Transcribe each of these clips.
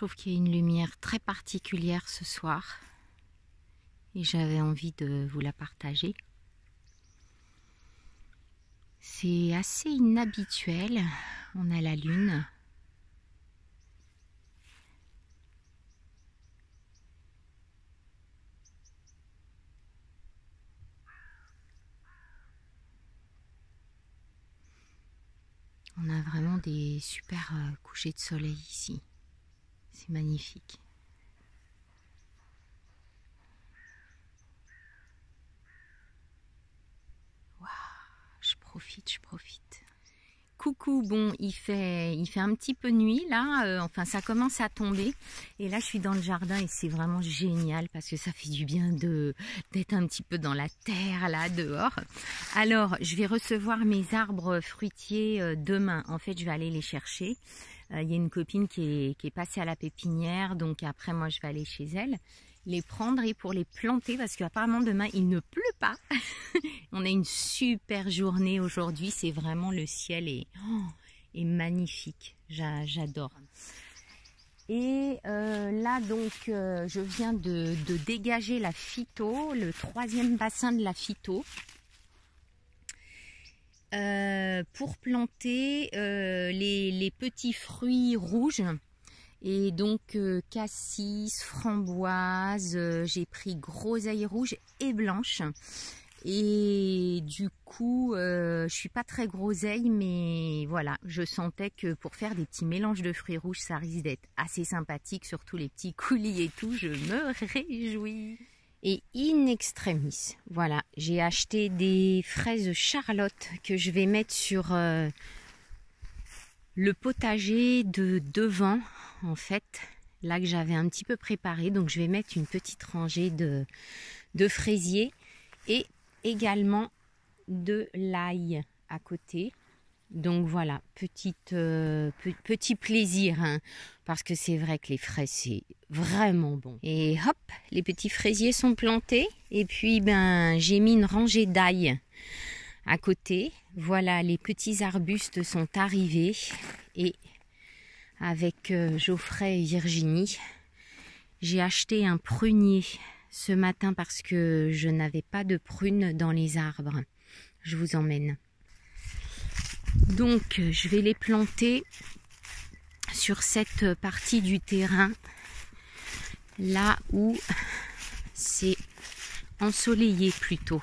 trouve qu'il y a une lumière très particulière ce soir et j'avais envie de vous la partager. C'est assez inhabituel, on a la lune. On a vraiment des super couchers de soleil ici. C'est magnifique. Waouh, je profite. Coucou, bon, il fait un petit peu nuit là, enfin ça commence à tomber et là je suis dans le jardin et c'est vraiment génial parce que ça fait du bien d'être un petit peu dans la terre là dehors. Alors je vais recevoir mes arbres fruitiers demain, en fait je vais aller les chercher. Il y a une copine qui est passée à la pépinière, donc après moi je vais aller chez elle, les prendre et pour les planter parce qu'apparemment demain il ne pleut pas. On a une super journée aujourd'hui, c'est vraiment le ciel est magnifique, j'adore. Et là donc je viens de dégager la phyto, le 3e bassin de la phyto. Pour planter les petits fruits rouges et donc cassis, framboise, j'ai pris groseille rouge et blanche et du coup je suis pas très groseille mais voilà, je sentais que pour faire des petits mélanges de fruits rouges ça risque d'être assez sympathique, surtout les petits coulis et tout, je me réjouis. Et in extremis, voilà, j'ai acheté des fraises Charlotte que je vais mettre sur le potager de devant, en fait, là que j'avais un petit peu préparé. Donc je vais mettre une petite rangée de fraisiers et également de l'ail à côté. Donc voilà, petit plaisir, hein, parce que c'est vrai que les fraises c'est vraiment bon. Et hop, les petits fraisiers sont plantés et puis ben j'ai mis une rangée d'ail à côté. Voilà, les petits arbustes sont arrivés et avec Geoffrey et Virginie, j'ai acheté un prunier ce matin parce que je n'avais pas de prunes dans les arbres. Je vous emmène. Donc je vais les planter sur cette partie du terrain là où c'est ensoleillé plutôt.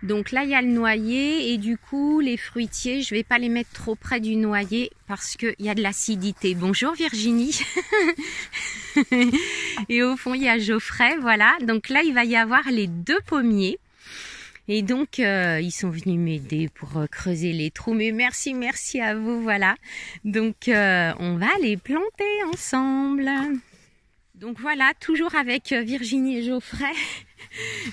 Donc là il y a le noyer et du coup les fruitiers je vais pas les mettre trop près du noyer parce qu'il y a de l'acidité. Bonjour Virginie. Et au fond il y a Geoffrey, voilà. Donc là il va y avoir les 2 pommiers. Et donc, ils sont venus m'aider pour creuser les trous. Mais merci à vous, voilà. Donc, on va les planter ensemble. Donc voilà, toujours avec Virginie et Geoffrey,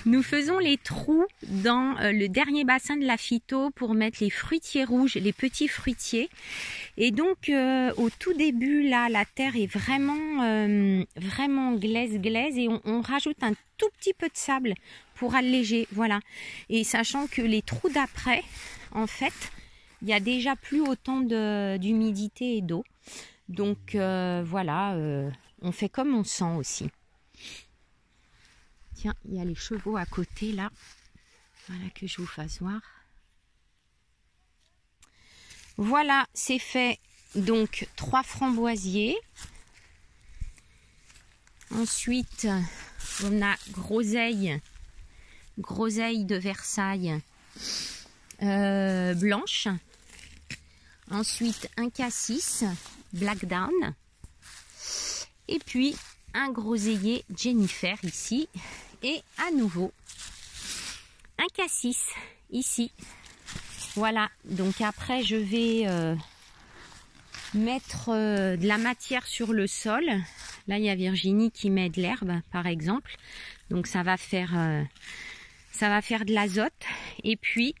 nous faisons les trous dans le dernier bassin de la phyto pour mettre les fruitiers rouges, les petits fruitiers. Et donc, au tout début, là, la terre est vraiment glaise et on rajoute un tout petit peu de sable pour alléger, voilà. Et sachant que les trous d'après, en fait, il y a déjà plus autant d'humidité et d'eau. Donc, voilà, on fait comme on sent aussi. Tiens, il y a les chevaux à côté, là. Voilà, que je vous fasse voir. Voilà, c'est fait. Donc, 3 framboisiers. Ensuite, on a groseille de Versailles blanche. Ensuite, un cassis Blackdown. Et puis, un groseillier Jennifer ici. Et à nouveau, un cassis ici. Voilà, donc après, je vais mettre de la matière sur le sol. Là, il y a Virginie qui met de l'herbe, par exemple. Donc, ça va faire de l'azote. Et puis,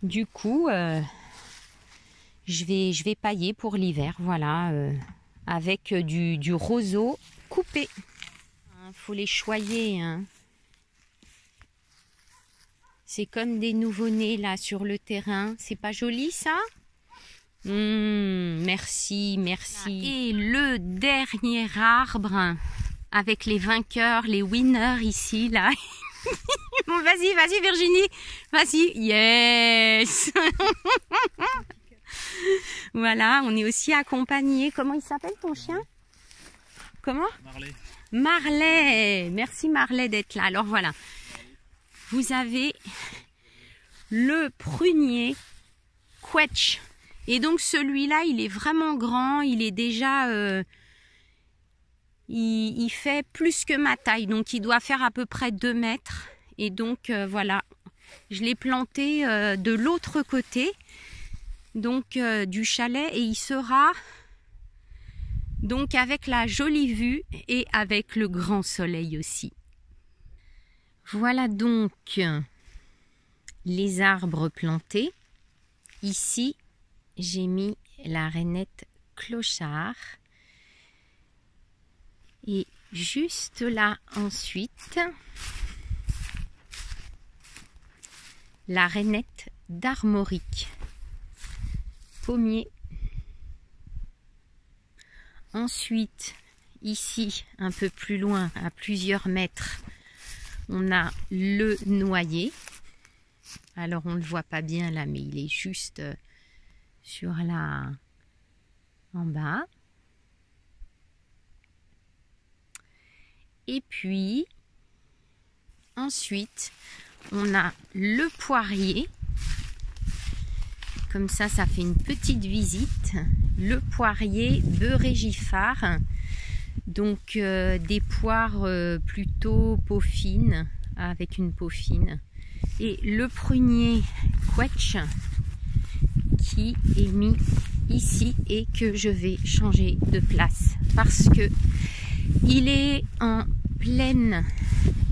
du coup, je vais pailler pour l'hiver. Voilà, avec du roseau coupé. Faut les choyer, hein. C'est comme des nouveau-nés là sur le terrain. C'est pas joli ça? Merci, merci. Et le dernier arbre avec les vainqueurs, les winners ici, là. Bon, vas-y, vas-y Virginie, vas-y, yes. Voilà, on est aussi accompagné. Comment il s'appelle ton chien? Comment? Marley. Marley. Merci Marley d'être là. Alors voilà, vous avez le prunier Quetch. Et donc celui-là, il est vraiment grand. Il est déjà... il fait plus que ma taille. Donc il doit faire à peu près 2 mètres. Et donc voilà, je l'ai planté de l'autre côté. Donc du chalet. Et il sera... donc avec la jolie vue et avec le grand soleil aussi. Voilà donc les arbres plantés. Ici, j'ai mis la rainette clochard. Et juste là ensuite, la rainette d'armorique. Pommier. Ensuite, ici, un peu plus loin, à plusieurs mètres, on a le noyer. Alors, on ne le voit pas bien là, mais il est juste sur la... en bas. Et puis, ensuite, on a le poirier. Comme ça fait une petite visite. Le poirier beurré giffard. Donc des poires plutôt peau fine, avec une peau fine. Et le prunier Quetch qui est mis ici et que je vais changer de place. Parce que il est en pleine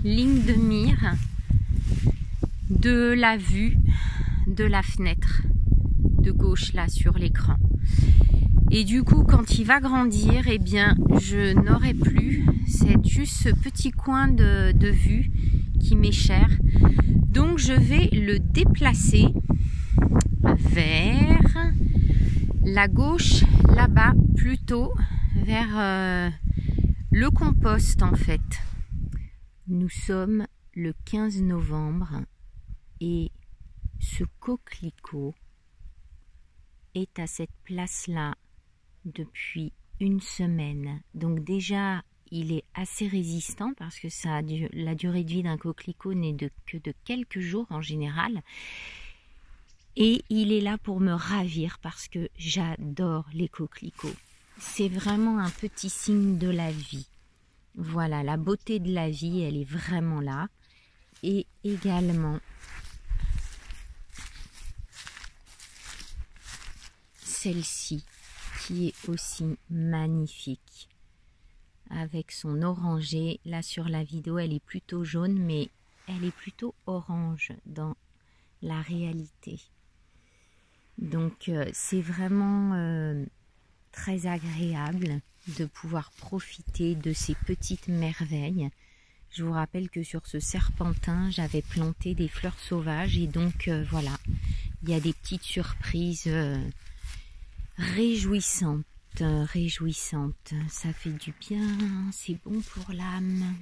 ligne de mire de la vue de la fenêtre de gauche là sur l'écran. Et du coup, quand il va grandir, eh bien, je n'aurai plus juste ce petit coin de vue qui m'est cher. Donc, je vais le déplacer vers la gauche, là-bas, plutôt vers le compost en fait. Nous sommes le 15 novembre et ce coquelicot est à cette place-là depuis une semaine. Donc déjà, il est assez résistant parce que la durée de vie d'un coquelicot n'est que de quelques jours en général. Et il est là pour me ravir parce que j'adore les coquelicots. C'est vraiment un petit signe de la vie. Voilà, la beauté de la vie, elle est vraiment là. Et également... celle-ci qui est aussi magnifique avec son orangé. Là sur la vidéo elle est plutôt jaune mais elle est plutôt orange dans la réalité. Donc c'est vraiment très agréable de pouvoir profiter de ces petites merveilles. Je vous rappelle que sur ce serpentin j'avais planté des fleurs sauvages et donc voilà, il y a des petites surprises réjouissante, réjouissante, ça fait du bien, c'est bon pour l'âme.